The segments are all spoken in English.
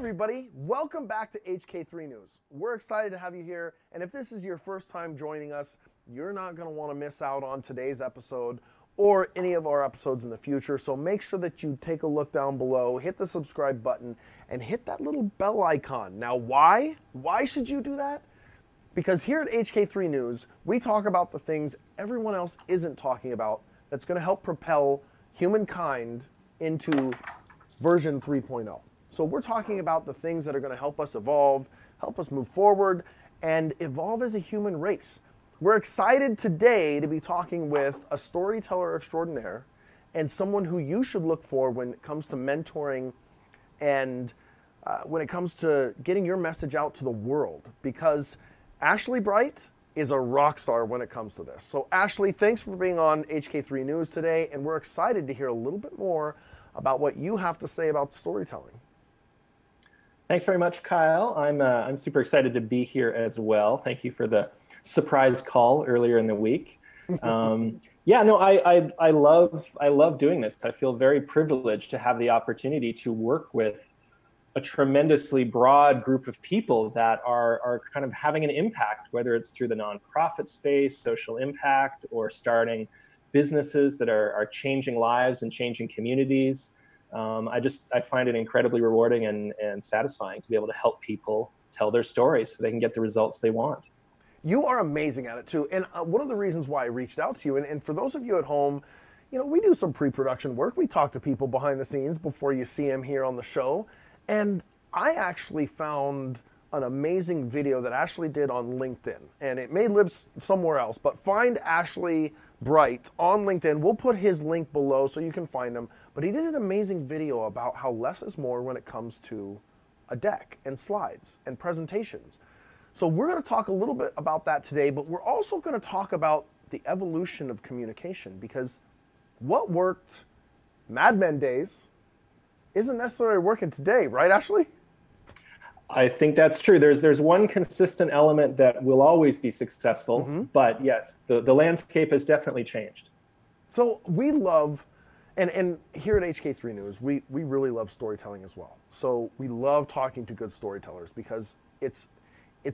everybody, welcome back to HK3 News. We're excited to have you here, and if this is your first time joining us, you're not going to want to miss out on today's episode or any of our episodes in the future, so make sure that you take a look down below, hit the subscribe button, and hit that little bell icon. Now, why? Why should you do that? Because here at HK3 News, we talk about the things everyone else isn't talking about that's going to help propel humankind into version 3.0. So we're talking about the things that are going to help us evolve, help us move forward, and evolve as a human race. We're excited today to be talking with a storyteller extraordinaire and someone who you should look for when it comes to mentoring and when it comes to getting your message out to the world. Because Ashley Bright is a rock star when it comes to this. So Ashley, thanks for being on HK3 News today, and we're excited to hear a little bit more about what you have to say about storytelling. Thanks very much, Kyle. I'm super excited to be here as well. Thank you for the surprise call earlier in the week. Yeah, no, I love doing this. I feel very privileged to have the opportunity to work with a tremendously broad group of people that are kind of having an impact, whether it's through the nonprofit space, social impact, or starting businesses that are changing lives and changing communities. I find it incredibly rewarding and satisfying to be able to help people tell their stories so they can get the results they want. You are amazing at it too. And one of the reasons why I reached out to you, and for those of you at home, you know, we do some pre-production work. We talk to people behind the scenes before you see them here on the show. And I actually found an amazing video that Ashley did on LinkedIn. And it may live somewhere else, but find Ashley Bright on LinkedIn. We'll put his link below so you can find him. But he did an amazing video about how less is more when it comes to a deck and slides and presentations. So we're going to talk a little bit about that today, but we're also going to talk about the evolution of communication, because what worked Mad Men days isn't necessarily working today, right, Ashley? I think that's true. There's one consistent element that will always be successful, but yes, the landscape has definitely changed. So we love, and here at HK3 News, we really love storytelling as well. So we love talking to good storytellers because it's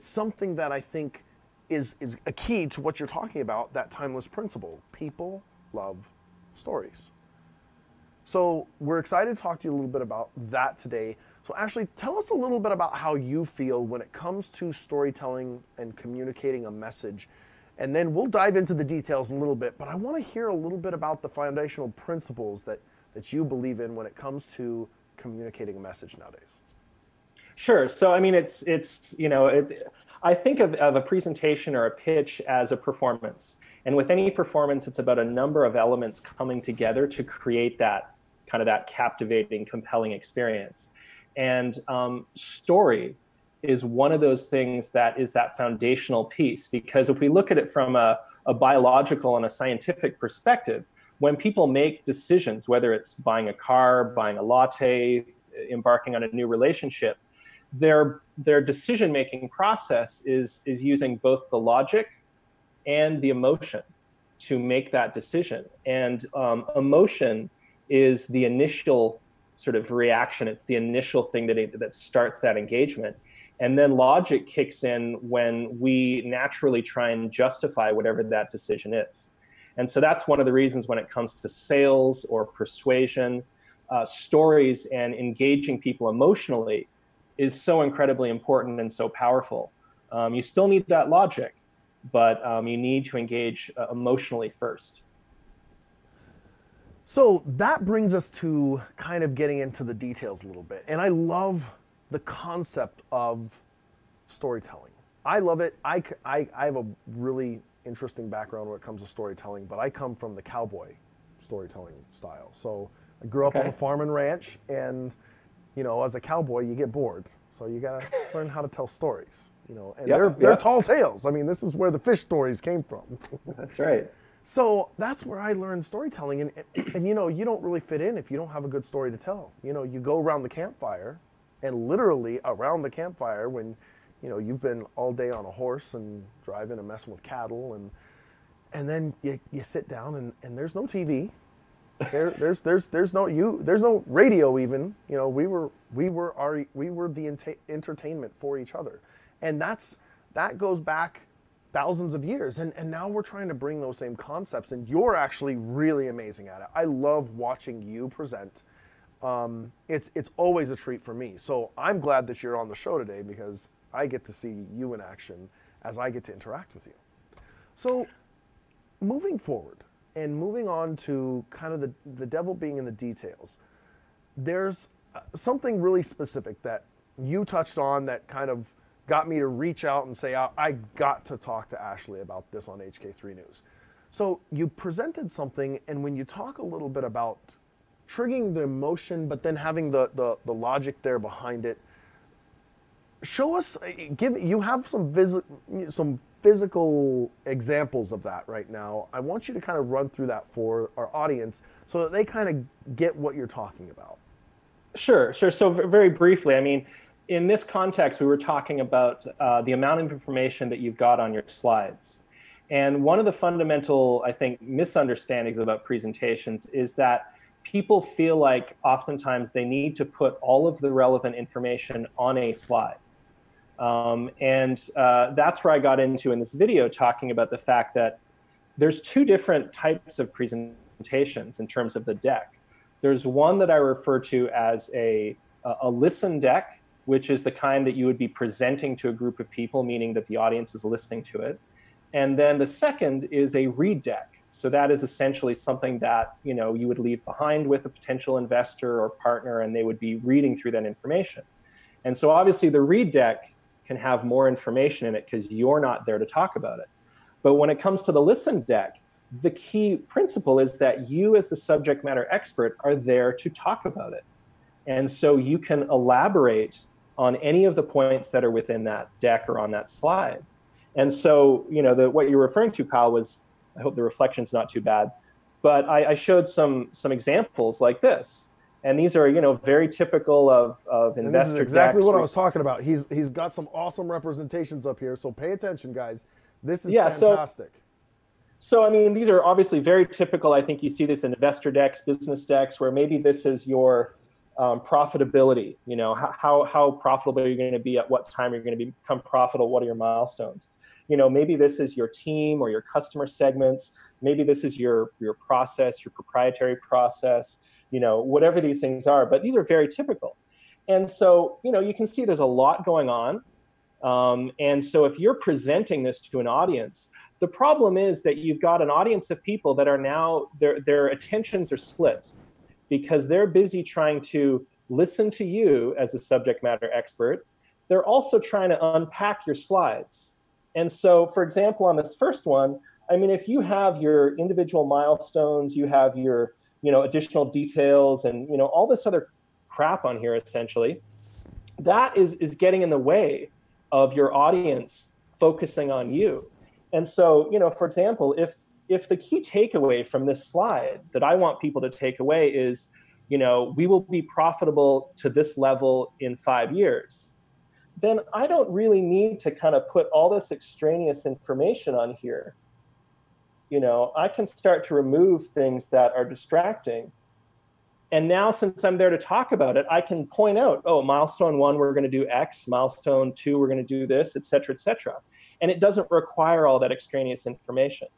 something that I think is a key to what you're talking about, that timeless principle. People love stories. So we're excited to talk to you a little bit about that today. So Ashley, tell us a little bit about how you feel when it comes to storytelling and communicating a message. And then we'll dive into the details a little bit, but I want to hear a little bit about the foundational principles that you believe in when it comes to communicating a message nowadays. Sure. So, I mean, I think of a presentation or a pitch as a performance. And with any performance, it's about a number of elements coming together to create that captivating, compelling experience. And story is one of those things that is that foundational piece, because if we look at it from a biological and a scientific perspective, when people make decisions, whether it's buying a car, buying a latte, embarking on a new relationship, their decision-making process is using both the logic and the emotion to make that decision. And emotion is the initial sort of reaction. It's the initial thing that starts that engagement. And then logic kicks in when we naturally try and justify whatever that decision is. And so that's one of the reasons when it comes to sales or persuasion, stories and engaging people emotionally is so incredibly important and so powerful. You still need that logic, but you need to engage emotionally first. So that brings us to kind of getting into the details a little bit. And I love the concept of storytelling. I love it. I have a really interesting background when it comes to storytelling, but I come from the cowboy storytelling style. So I grew up on a farm and ranch, and you know, as a cowboy, you get bored. So you got to learn how to tell stories, you know, and they're tall tales. I mean, this is where the fish stories came from. That's right. So that's where I learned storytelling. And you know, you don't really fit in if you don't have a good story to tell. You know, you go around the campfire, and literally around the campfire when, you know, you've been all day on a horse and driving and messing with cattle, and then you sit down and there's no TV. There's no radio even. You know, we were the entertainment for each other, and that goes back thousands of years, and now we're trying to bring those same concepts, and you're actually really amazing at it. I love watching you present. It's always a treat for me. So I'm glad that you're on the show today because I get to see you in action as I get to interact with you. So moving forward and moving on to kind of the devil being in the details, there's something really specific that you touched on that kind of got me to reach out and say, I got to talk to Ashley about this on HK3 News. So you presented something, and when you talk a little bit about triggering the emotion, but then having the logic there behind it, show us, you have some physical examples of that right now. I want you to kind of run through that for our audience so that they kind of get what you're talking about. Sure. So very briefly, I mean, in this context, we were talking about the amount of information that you've got on your slides. And one of the fundamental, I think, misunderstandings about presentations is that people feel like oftentimes they need to put all of the relevant information on a slide. That's where I got into in this video, talking about the fact that there's two different types of presentations in terms of the deck. There's one that I refer to as a listen deck, which is the kind that you would be presenting to a group of people, meaning that the audience is listening to it. And then the second is a read deck. So that is essentially something that, you know, you would leave behind with a potential investor or partner, and they would be reading through that information. And so obviously the read deck can have more information in it because you're not there to talk about it. But when it comes to the listen deck, the key principle is that you as the subject matter expert are there to talk about it. And so you can elaborate on any of the points that are within that deck or on that slide. And so, you know, what you're referring to, Kyle, was, I hope the reflection's not too bad, but I showed some examples like this. And these are, you know, very typical of investor And this is exactly decks. what I was talking about. He's got some awesome representations up here, so pay attention, guys. This is fantastic. So, I mean, these are obviously very typical. I think you see this in investor decks, business decks, where maybe this is your profitability. You know, how profitable are you going to be? At what time are you going to become profitable? What are your milestones? You know, maybe this is your team or your customer segments. Maybe this is your process, your proprietary process, you know, whatever these things are. But these are very typical. And so, you know, you can see there's a lot going on. And so if you're presenting this to an audience, the problem is that you've got an audience of people that are now, their attentions are split because they're busy trying to listen to you as a subject matter expert. They're also trying to unpack your slides. And so, for example, on this first one, I mean, if you have your individual milestones, you have your, you know, additional details and, you know, all this other crap on here, essentially, that is getting in the way of your audience focusing on you. And so, you know, for example, if the key takeaway from this slide that I want people to take away is, you know, we will be profitable to this level in 5 years, then I don't really need to kind of put all this extraneous information on here. You know, I can start to remove things that are distracting. And now, since I'm there to talk about it, I can point out, oh, milestone 1, we're going to do X, milestone 2, we're going to do this, et cetera, et cetera. And it doesn't require all that extraneous information.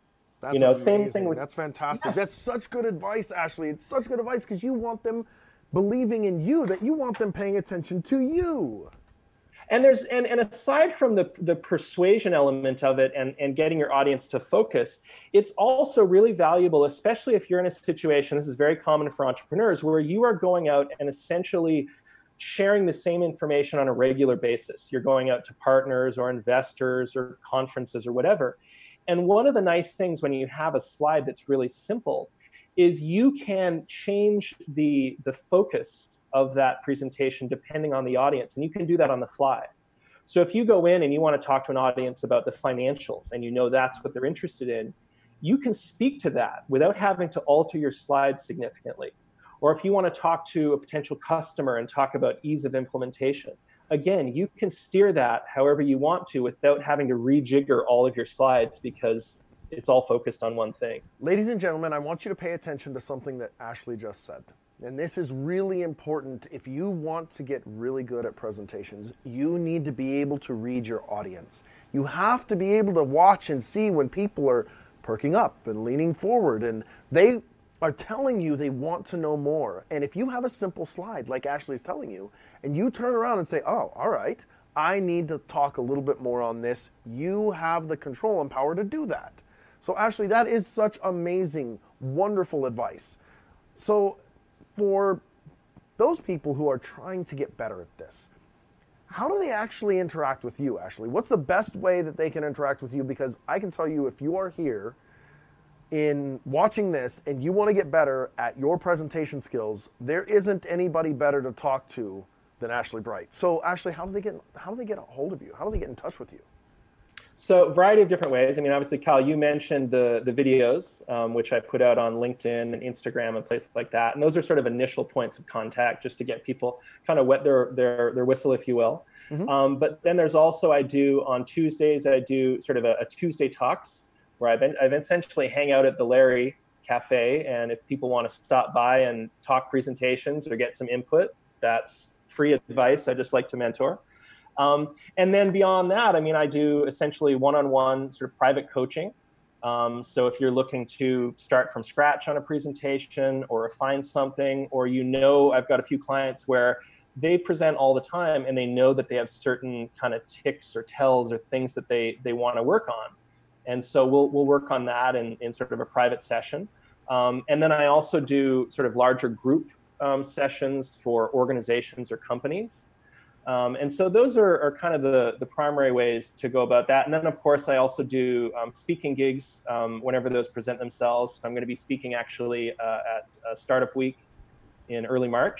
That's amazing. Same thing with, that's fantastic. Yes. That's such good advice, Ashley. It's such good advice because you want them believing in you, that you want them paying attention to you. And there's and aside from the persuasion element of it and getting your audience to focus, it's also really valuable, especially if you're in a situation, this is very common for entrepreneurs, where you are going out and essentially sharing the same information on a regular basis. You're going out to partners or investors or conferences or whatever. And one of the nice things when you have a slide that's really simple is you can change the focus of that presentation depending on the audience, and you can do that on the fly. So if you go in and you want to talk to an audience about the financials and you know that's what they're interested in, you can speak to that without having to alter your slides significantly. Or if you want to talk to a potential customer and talk about ease of implementation, again, you can steer that however you want to without having to rejigger all of your slides because it's all focused on one thing. Ladies and gentlemen, I want you to pay attention to something that Ashley just said. And this is really important. If you want to get really good at presentations, you need to be able to read your audience. You have to be able to watch and see when people are perking up and leaning forward, and they are telling you they want to know more. And if you have a simple slide like Ashley's telling you, and you turn around and say, oh, all right, I need to talk a little bit more on this, you have the control and power to do that. So Ashley, that is such amazing, wonderful advice. So for those people who are trying to get better at this, how do they actually interact with you, Ashley? What's the best way that they can interact with you? Because I can tell you, if you are here in watching this and you want to get better at your presentation skills, there isn't anybody better to talk to than Ashley Bright. So Ashley, how do they get a hold of you? How do they get in touch with you? So a variety of different ways. I mean, obviously, Kyle, you mentioned the videos, which I put out on LinkedIn and Instagram and places like that. And those are sort of initial points of contact just to get people kind of wet their whistle, if you will. Mm-hmm. But then there's also, on Tuesdays, I do sort of a Tuesday Talks, where I've essentially hang out at the Larry Cafe. And if people want to stop by and talk presentations or get some input, that's free advice. I just like to mentor. And then beyond that, I mean, I do essentially one-on-one sort of private coaching. So if you're looking to start from scratch on a presentation or refine something, or I've got a few clients where they present all the time and they know that they have certain kind of tics or tells or things that they want to work on. And so we'll work on that in sort of a private session. And then I also do sort of larger group sessions for organizations or companies. And so those are kind of the primary ways to go about that. And then, of course, I also do speaking gigs whenever those present themselves. I'm going to be speaking actually at Startup Week in early March.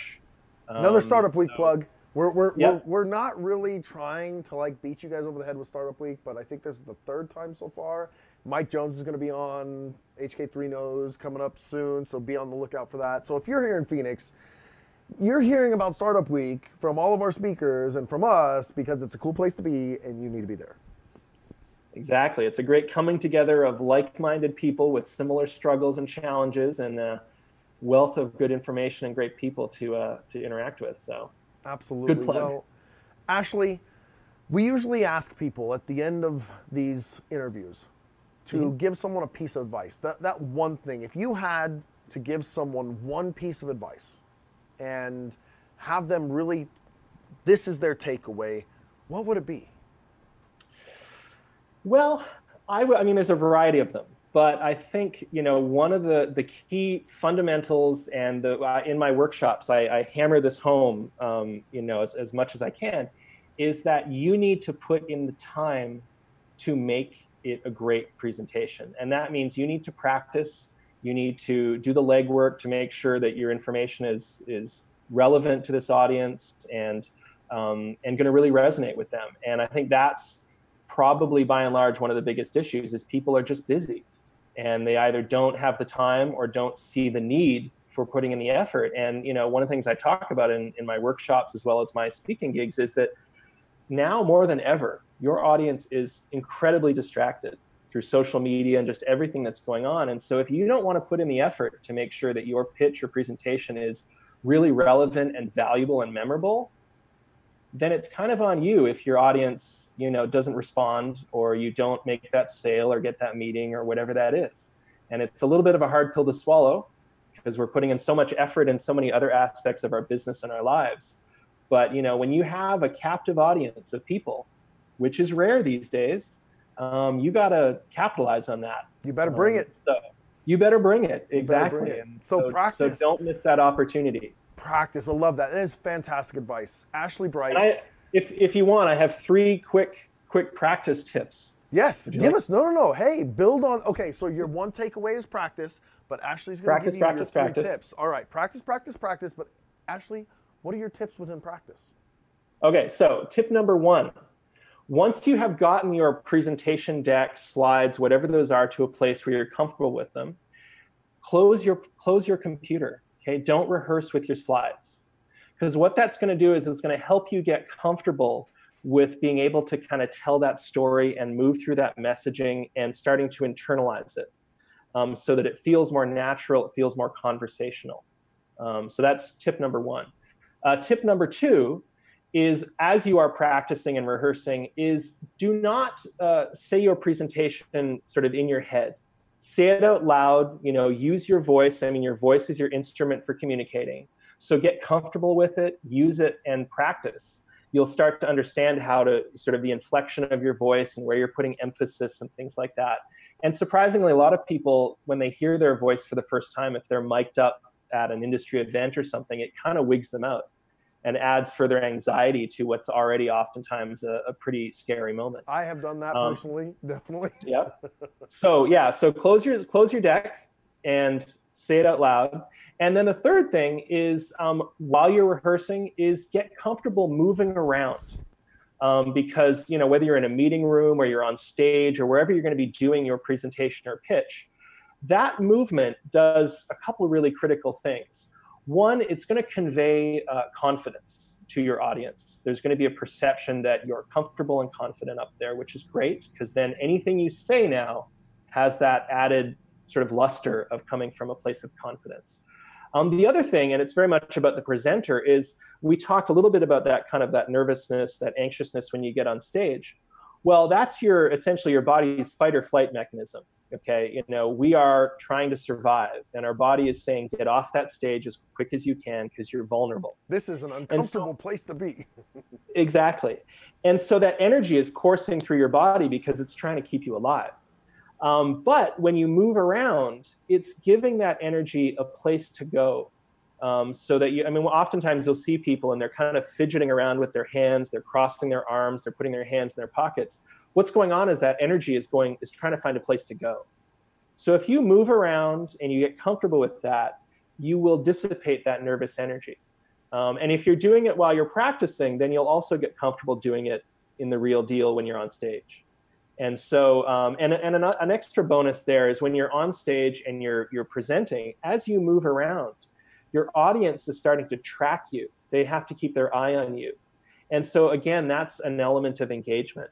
Another Startup Week plug. We're not really trying to beat you guys over the head with Startup Week, but I think this is the third time so far. Mike Jones is going to be on HK3News coming up soon, so be on the lookout for that. So if you're here in Phoenix, you're hearing about Startup Week from all of our speakers and from us because it's a cool place to be and you need to be there. Exactly. It's a great coming together of like-minded people with similar struggles and challenges, and a wealth of good information and great people to interact with. So absolutely. Good plug. Well, Ashley, we usually ask people at the end of these interviews to give someone a piece of advice. That one thing, if you had to give someone one piece of advice and have them really, this is their takeaway, what would it be? Well, I mean, there's a variety of them, but I think, one of the key fundamentals, and in my workshops, I hammer this home, as much as I can, is that you need to put in the time to make it a great presentation. And that means you need to practice. You need to do the legwork to make sure that your information is relevant to this audience and going to really resonate with them. And I think that's probably by and large one of the biggest issues is people are just busy and they either don't have the time or don't see the need for putting in the effort. And one of the things I talk about in my workshops as well as my speaking gigs is that now more than ever, your audience is incredibly distracted through social media and just everything that's going on. And so if you don't want to put in the effort to make sure that your pitch or presentation is really relevant and valuable and memorable, then it's kind of on you if your audience, doesn't respond or you don't make that sale or get that meeting or whatever that is. And it's a little bit of a hard pill to swallow because we're putting in so much effort in so many other aspects of our business and our lives. But, when you have a captive audience of people, which is rare these days, you got to capitalize on that. You better bring it. So you better bring it. Exactly. Bring it. So practice. So don't miss that opportunity. Practice. I love that. That is fantastic advice. Ashley Bright. And if you want, I have 3 quick practice tips. Yes. Give us. No. Hey, build on. Okay, so your one takeaway is practice, but Ashley's going to give you your 3 tips. All right. Practice. But Ashley, what are your tips within practice? Okay. So tip number 1. Once you have gotten your presentation deck, slides, whatever those are, to a place where you're comfortable with them, close your computer. Okay, don't rehearse with your slides, because what that's going to do is it's going to help you get comfortable with being able to kind of tell that story and move through that messaging and starting to internalize it, so that it feels more natural, it feels more conversational. So that's tip number one. Tip number two is, as you are practicing and rehearsing, is do not say your presentation sort of in your head. Say it out loud, use your voice. I mean, your voice is your instrument for communicating. So get comfortable with it, use it, and practice. You'll start to understand how to sort of the inflection of your voice and where you're putting emphasis and things like that. And surprisingly, a lot of people, when they hear their voice for the first time, if they're mic'd up at an industry event or something, it kind of wigs them out and adds further anxiety to what's already oftentimes a pretty scary moment. I have done that personally, definitely. Yeah. So close your deck and say it out loud. And then the third thing is, while you're rehearsing, is get comfortable moving around. Because whether you're in a meeting room or you're on stage or wherever you're going to be doing your presentation or pitch, that movement does a couple of really critical things. One, it's going to convey confidence to your audience. There's going to be a perception that you're comfortable and confident up there, which is great, because then anything you say now has that added sort of luster of coming from a place of confidence. The other thing, and it's very much about the presenter, is we talked a little bit about that kind of that nervousness, that anxiousness when you get on stage. Well, that's essentially your body's fight or flight mechanism. Okay, we are trying to survive, and our body is saying, get off that stage as quick as you can because you're vulnerable. This is an uncomfortable place to be. Exactly. And so that energy is coursing through your body because it's trying to keep you alive. But when you move around, it's giving that energy a place to go. So that oftentimes you'll see people and they're kind of fidgeting around with their hands, they're crossing their arms, they're putting their hands in their pockets. What's going on is that energy is trying to find a place to go. So if you move around and you get comfortable with that, you will dissipate that nervous energy. And if you're doing it while you're practicing, then you'll also get comfortable doing it in the real deal when you're on stage. And so, an extra bonus there is when you're on stage and you're presenting, as you move around, your audience is starting to track you. They have to keep their eye on you. And so again, that's an element of engagement.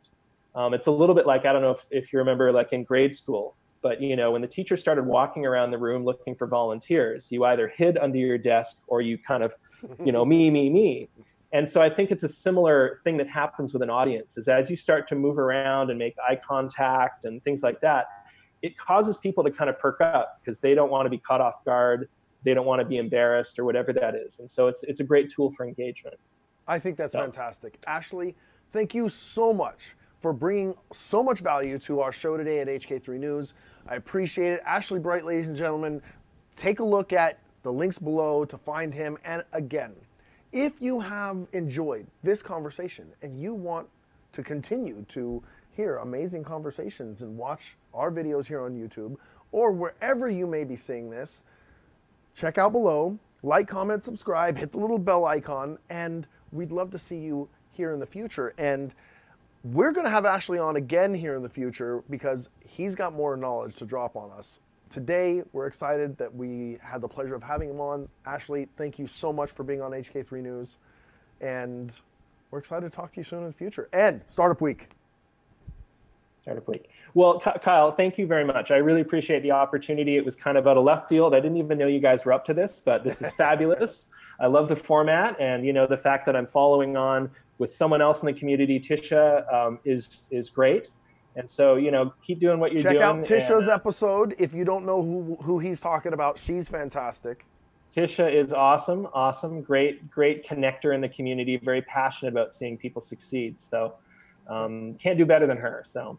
It's a little bit like, I don't know if you remember, like in grade school, but when the teacher started walking around the room looking for volunteers, you either hid under your desk or you kind of, me. And so I think it's a similar thing that happens with an audience, is as you start to move around and make eye contact and things like that, it causes people to kind of perk up because they don't want to be caught off guard. They don't want to be embarrassed or whatever that is. And so it's a great tool for engagement. I think that's fantastic. Ashley, thank you so much for bringing so much value to our show today at HK3 News. I appreciate it. Ashley Bright, ladies and gentlemen, take a look at the links below to find him. And again, if you have enjoyed this conversation and you want to continue to hear amazing conversations and watch our videos here on YouTube or wherever you may be seeing this, check out below, like, comment, subscribe, hit the little bell icon, and we'd love to see you here in the future. And we're going to have Ashley on again here in the future because he's got more knowledge to drop on us. Today, we're excited that we had the pleasure of having him on. Ashley, thank you so much for being on HK3 News. And we're excited to talk to you soon in the future. And Startup Week. Startup Week. Well, Kyle, thank you very much. I really appreciate the opportunity. It was kind of out of left field. I didn't even know you guys were up to this, but this is fabulous. I love the format, and the fact that I'm following on with someone else in the community, Tisha, is great. And so, keep doing what you're doing. Check out Tisha's episode. If you don't know who he's talking about, she's fantastic. Tisha is awesome, great connector in the community, very passionate about seeing people succeed. So can't do better than her. So,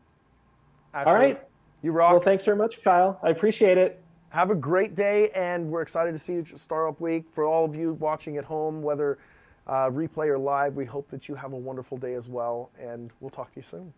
Ashley, all right. You rock. Well, thanks very much, Kyle. I appreciate it. Have a great day, and we're excited to see you at Startup Week. For all of you watching at home, whether replay or live, we hope that you have a wonderful day as well, and we'll talk to you soon.